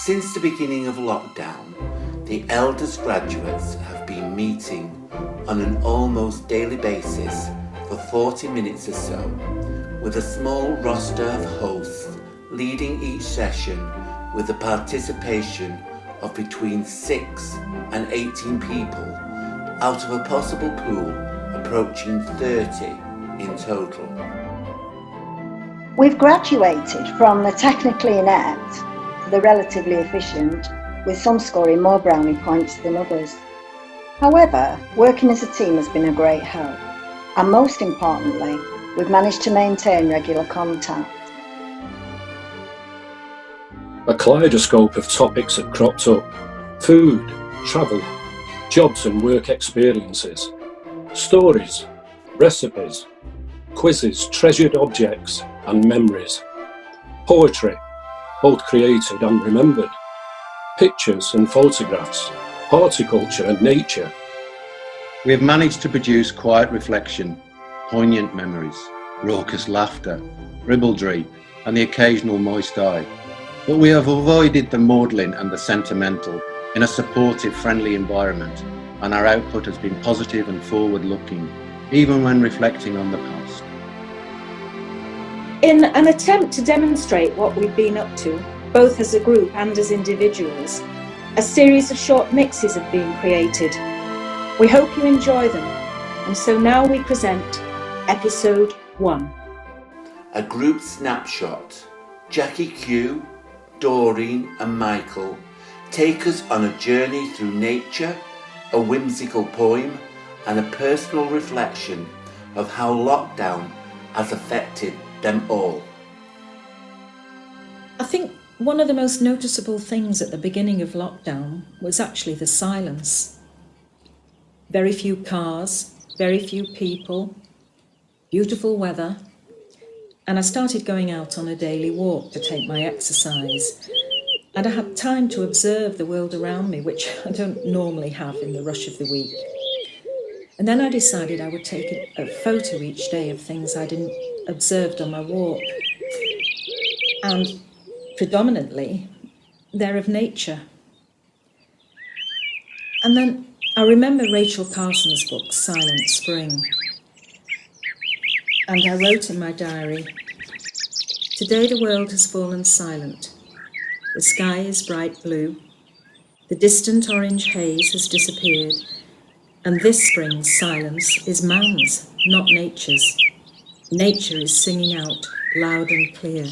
Since the beginning of lockdown, the elders graduates have been meeting on an almost daily basis for 40 minutes or so, with a small roster of hosts leading each session with the participation of between 6 and 18 people out of a possible pool approaching 30 in total. We've graduated from the technically inept to the relatively efficient, with some scoring more brownie points than others. However, working as a team has been a great help, and most importantly, we've managed to maintain regular contact. A kaleidoscope of topics had cropped up: food, travel, jobs and work experiences, stories, recipes, quizzes, treasured objects and memories, poetry, both created and remembered, pictures and photographs, horticulture and nature. We have managed to produce quiet reflection, poignant memories, raucous laughter, ribaldry and the occasional moist eye. But we have avoided the maudlin and the sentimental in a supportive, friendly environment, and our output has been positive and forward-looking, even when reflecting on the past. In an attempt to demonstrate what we've been up to, both as a group and as individuals, a series of short mixes have been created. We hope you enjoy them, and so now we present Episode 1. A group snapshot. Jackie Q, Doreen and Michael take us on a journey through nature, a whimsical poem and a personal reflection of how lockdown has affected them all. I think one of the most noticeable things at the beginning of lockdown was actually the silence. Very few cars, very few people, beautiful weather, and I started going out on a daily walk to take my exercise. And I had time to observe the world around me, which I don't normally have in the rush of the week. And then I decided I would take a photo each day of things I'd observed on my walk. And predominantly, they're of nature. And then I remember Rachel Carson's book, Silent Spring. And I wrote in my diary, "Today the world has fallen silent. The sky is bright blue. The distant orange haze has disappeared. And this spring's silence is man's, not nature's. Nature is singing out loud and clear."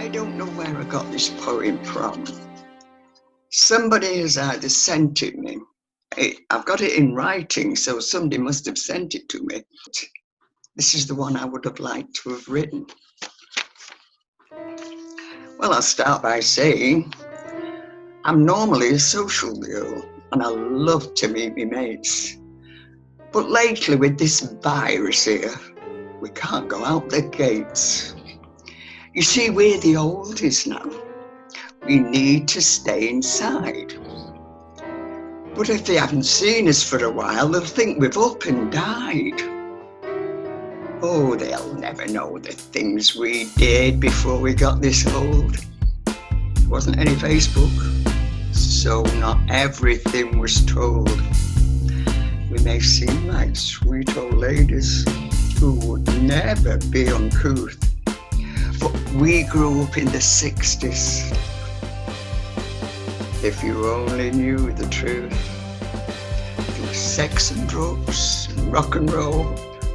I don't know where I got this poem from. Somebody has either sent it me. I've got it in writing, so somebody must have sent it to me. This is the one I would have liked to have written. Well, I'll start by saying I'm normally a social girl and I love to meet my mates. But lately with this virus here, we can't go out the gates. You see, we're the oldies now. We need to stay inside. But if they haven't seen us for a while, they'll think we've up and died. Oh, they'll never know the things we did before we got this old. There wasn't any Facebook, so not everything was told. We may seem like sweet old ladies who would never be uncouth, but we grew up in the 60s. If you only knew the truth. There was sex and drugs and rock and roll,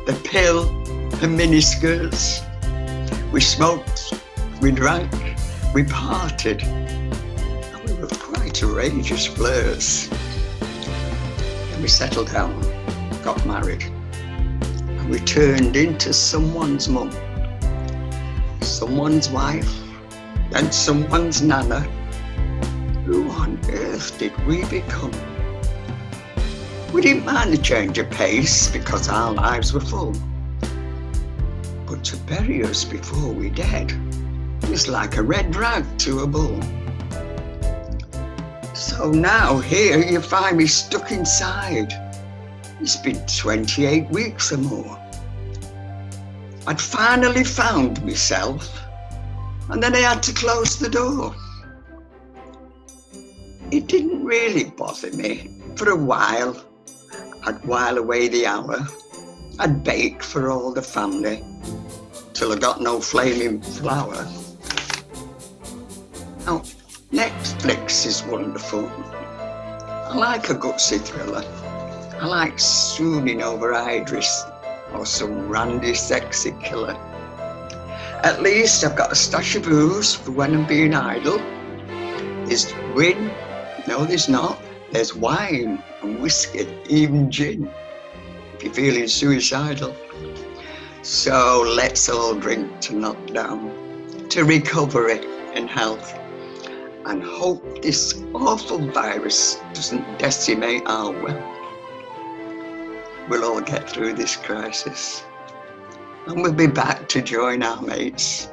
the pill and miniskirts. We smoked, we drank, we partied, and we were quite outrageous flirs. Then we settled down, got married, and we turned into someone's mum, someone's wife, and someone's nana. Who on earth did we become? We didn't mind the change of pace because our lives were full. But to bury us before we dead was like a red rag to a bull. So now here you find me stuck inside. It's been 28 weeks or more. I'd finally found myself, and then I had to close the door. It didn't really bother me. For a while, I'd while away the hour. I'd bake for all the family, till I got no flaming flour. Now, Netflix is wonderful. I like a gutsy thriller. I like swooning over Idris or some randy sexy killer. At least I've got a stash of booze for when I'm being idle. There's win. No, there's not. There's wine and whiskey, even gin, if you're feeling suicidal. So let's all drink to knock down, to recovery and health, and hope this awful virus doesn't decimate our wealth. We'll all get through this crisis, and we'll be back to join our mates.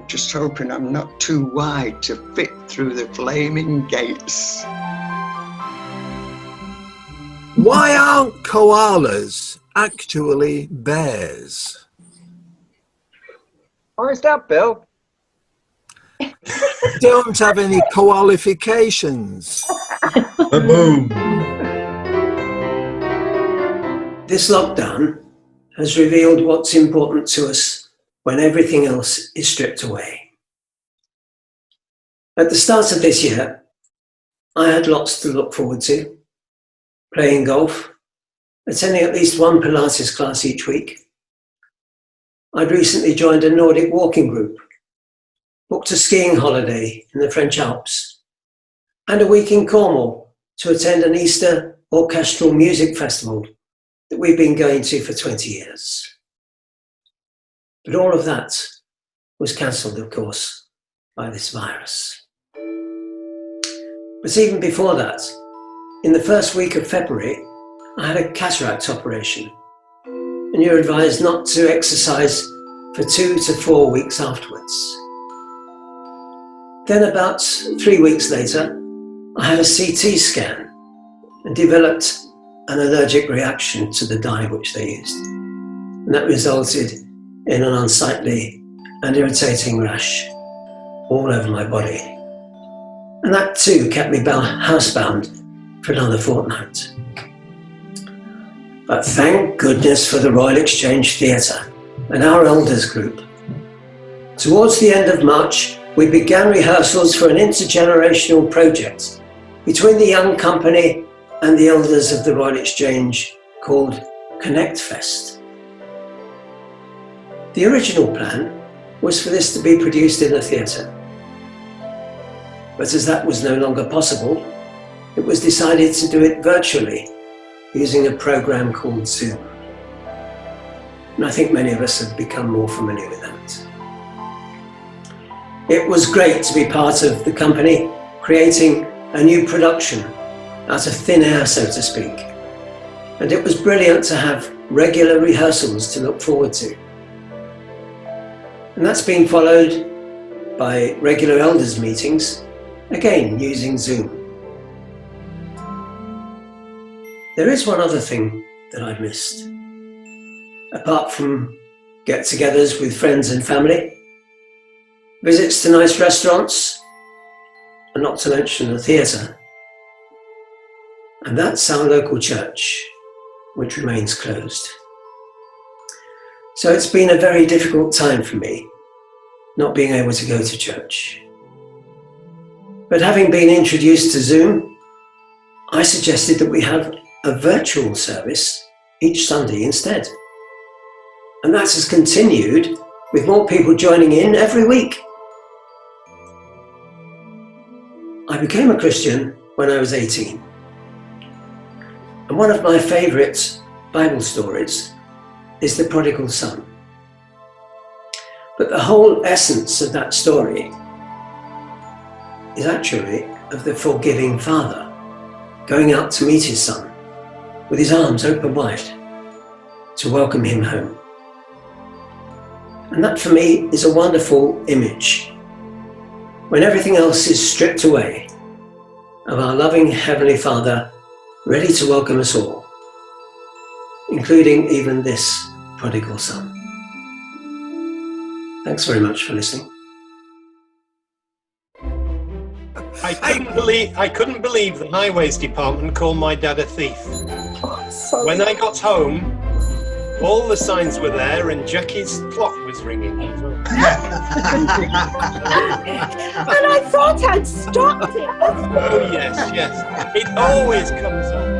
Just hoping I'm not too wide to fit through the flaming gates. Why aren't koalas actually bears? Why is that, Bill? Don't have any qualifications. Boom. This lockdown has revealed what's important to us when everything else is stripped away. At the start of this year, I had lots to look forward to. Playing golf, attending at least one Pilates class each week. I'd recently joined a Nordic walking group, booked a skiing holiday in the French Alps, and a week in Cornwall to attend an Easter orchestral music festival that we've been going to for 20 years. But all of that was cancelled, of course, by this virus. But even before that, in the first week of February, I had a cataract operation, and you're advised not to exercise for 2 to 4 weeks afterwards. Then about 3 weeks later, I had a CT scan and developed an allergic reaction to the dye which they used. And that resulted in an unsightly and irritating rash all over my body. And that too kept me housebound for another fortnight. But thank goodness for the Royal Exchange Theatre and our elders group. Towards the end of March, we began rehearsals for an intergenerational project between the young company and the elders of the Royal Exchange called Connectfest. The original plan was for this to be produced in the theatre. But as that was no longer possible, it was decided to do it virtually using a program called Zoom. And I think many of us have become more familiar with that. It was great to be part of the company creating a new production out of thin air, so to speak. And it was brilliant to have regular rehearsals to look forward to. And that's been followed by regular elders meetings, again using Zoom. There is one other thing that I've missed. Apart from get-togethers with friends and family, visits to nice restaurants, and not to mention the theatre. And that's our local church, which remains closed. So it's been a very difficult time for me, not being able to go to church. But having been introduced to Zoom, I suggested that we have a virtual service each Sunday instead. And that has continued with more people joining in every week. I became a Christian when I was 18. And one of my favourite Bible stories is the Prodigal Son. But the whole essence of that story is actually of the forgiving father going out to meet his son with his arms open wide to welcome him home. And that for me is a wonderful image. When everything else is stripped away, of our loving Heavenly Father ready to welcome us all, including even this prodigal son. Thanks very much for listening. I couldn't believe the highways department called my dad a thief. When I got home, all the signs were there and Jackie's clock was ringing. And I thought I'd stopped it. Oh yes, it always comes up.